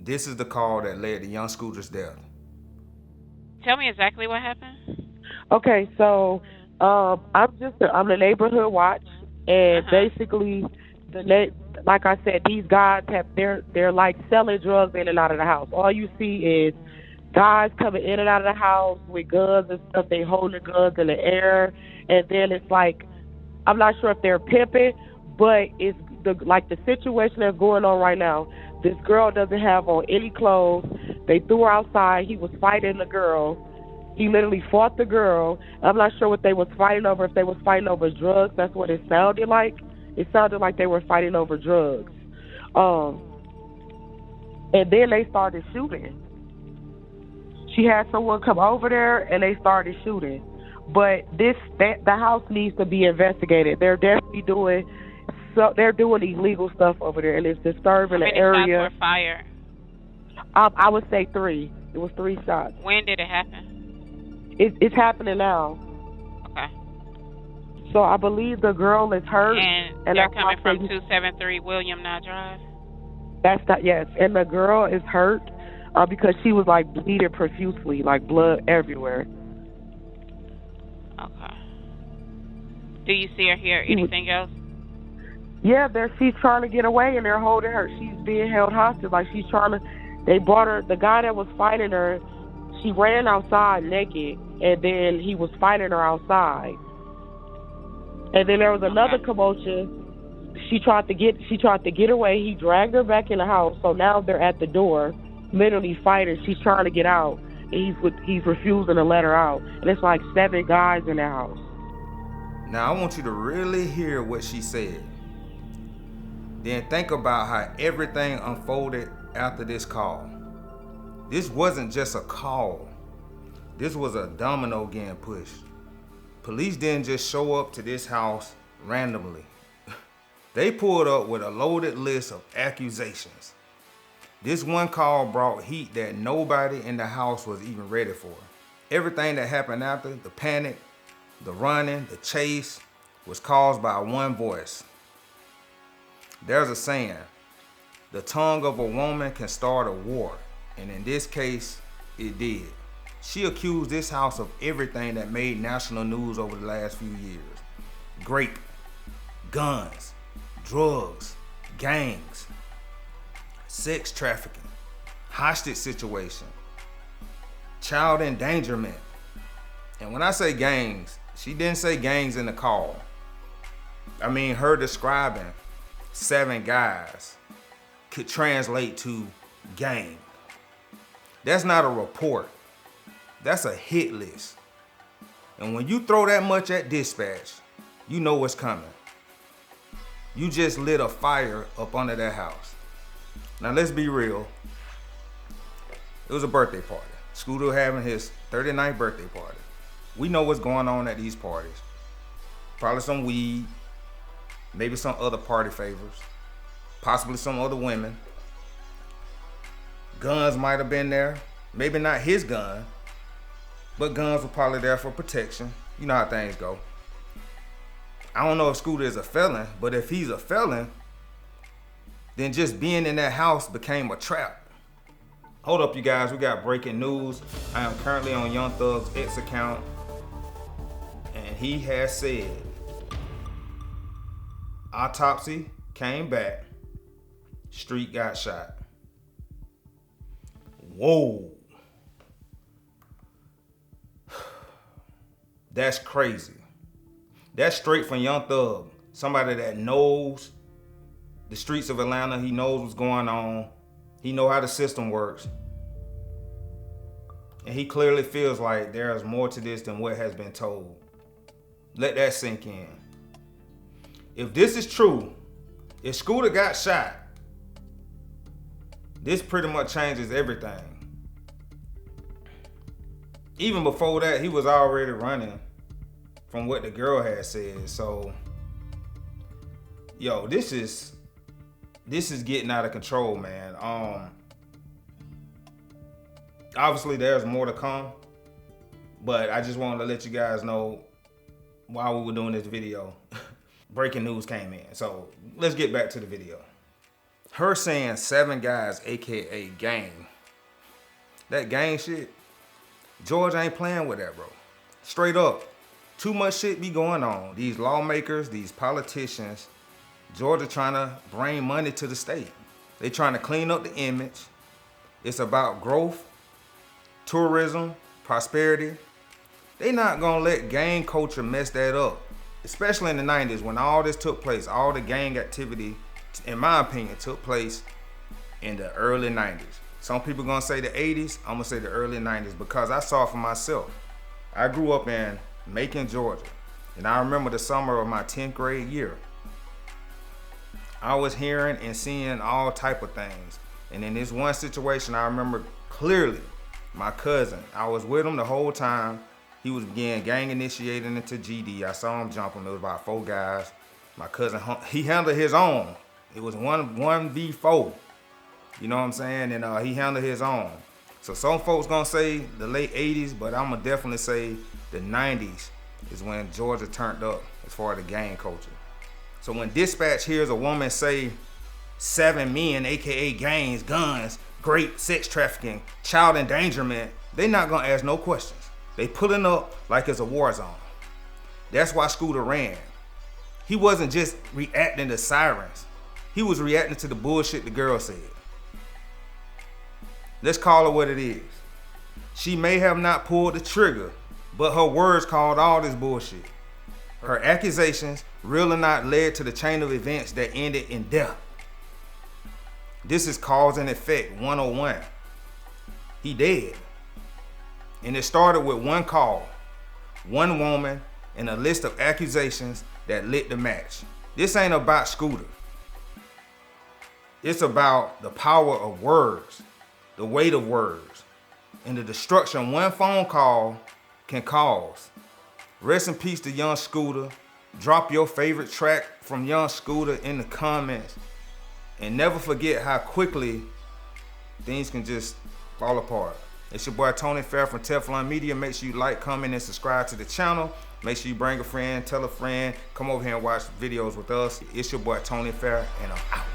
This is the call that led to young Scooter's death. Tell me exactly what happened. Okay, so I'm the neighborhood watch, Uh and huh. basically like I said, these guys they're like selling drugs in and out of the house. All you see is guys coming in and out of the house with guns and stuff. They holding guns in the air, and then it's like I'm not sure if they're pimping, but it's the situation that's going on right now. This girl doesn't have on any clothes. They threw her outside. He was fighting the girl. He literally fought the girl. I'm not sure what they was fighting over. If they was fighting over drugs, that's what it sounded like. It sounded like they were fighting over drugs. Um, and then they started shooting. She had someone come over there and they started shooting. But the house needs to be investigated. They're definitely doing they're doing illegal stuff over there and it's How disturbing the many shots area. were fired? I would say three. It was three shots. When did it happen? It's happening now. Okay. So I believe the girl is hurt, And and they're that's why coming I from say 273 William Knott Drive. that's that. Yes, and the girl is hurt because she was like bleeding profusely, like blood everywhere. Okay. Do you see or hear She was, anything else? yeah, she's trying to get away, and they're holding her. She's being held hostage, like she's trying to. They brought her. The guy that was fighting her, she ran outside naked, and then he was fighting her outside. And then there was another Okay. commotion. She tried to get away. He dragged her back in the house. So now they're at the door, literally fighting. She's trying to get out, and he's refusing to let her out. And it's like seven guys in the house. Now I want you to really hear what she said. Then think about how everything unfolded after this call. This wasn't just a call. This was a domino getting pushed. Police didn't just show up to this house randomly. They pulled up with a loaded list of accusations. This one call brought heat that nobody in the house was even ready for. Everything that happened after, the panic, the running, the chase, was caused by one voice. There's a saying, the tongue of a woman can start a war, and in this case, it did. She accused this house of everything that made national news over the last few years. Grape, guns, drugs, gangs, sex trafficking, hostage situation, child endangerment. And when I say gangs, she didn't say gangs in the call. I mean, her describing seven guys could translate to gang. That's not a report. That's a hit list. And when you throw that much at dispatch, you know what's coming. You just lit a fire up under that house. Now let's be real. It was a birthday party. Scooter having his 39th birthday party. We know what's going on at these parties. Probably some weed, maybe some other party favors, possibly some other women. Guns might have been there. Maybe not his gun, but guns were probably there for protection. You know how things go. I don't know if Scooter is a felon, but if he's a felon, then just being in that house became a trap. Hold up, you guys, we got breaking news. I am currently on Young Thug's X account, and he has said, Autopsy came back, Street got shot. Whoa. That's crazy. That's straight from Young Thug. Somebody that knows the streets of Atlanta. He knows what's going on. He knows how the system works. And he clearly feels like there's more to this than what has been told. Let that sink in. If this is true, if Scooter got shot, this pretty much changes everything. Even before that, he was already running from what the girl had said. So, yo, this is getting out of control, man. Obviously there's more to come, but I just wanted to let you guys know while we were doing this video, breaking news came in. So let's get back to the video. Her saying 7 guys, aka gang. That gang shit, Georgia ain't playing with that, bro. Straight up. Too much shit be going on. These lawmakers, these politicians, Georgia trying to bring money to the state. They trying to clean up the image. It's about growth, tourism, prosperity. They not gonna let gang culture mess that up. Especially in the 90s when all this took place, all the gang activity, in my opinion, took place in the early 90s. Some people gonna say the 80s, I'm gonna say the early 90s because I saw it for myself. I grew up in Macon, Georgia, and I remember the summer of my 10th grade year. I was hearing and seeing all type of things. And in this one situation, I remember clearly my cousin. I was with him the whole time. He was getting gang initiated into GD. I saw him jump him. There was about 4 guys. My cousin, he handled his own. It was 1v4. You know what I'm saying? And he handled his own. So some folks gonna say the late 80s, but I'm gonna definitely say the 90s is when Georgia turned up as far as the gang culture. So when dispatch hears a woman say 7 men, aka gangs, guns, rape, sex trafficking, child endangerment, they not gonna ask no questions. They pulling up like it's a war zone. That's why Scooter ran. He wasn't just reacting to sirens. He was reacting to the bullshit the girl said. Let's call it what it is. She may have not pulled the trigger, but her words called all this bullshit. Her accusations, real or not, led to the chain of events that ended in death. This is cause and effect 101. He dead. And it started with one call, one woman, and a list of accusations that lit the match. This ain't about Scooter. It's about the power of words, the weight of words, and the destruction one phone call can cause. Rest in peace to Young Scooter. Drop your favorite track from Young Scooter in the comments. And never forget how quickly things can just fall apart. It's your boy Tony Fair from Teflon Media. Make sure you like, comment, and subscribe to the channel. Make sure you bring a friend, tell a friend, come over here and watch videos with us. It's your boy Tony Fair, and I'm out.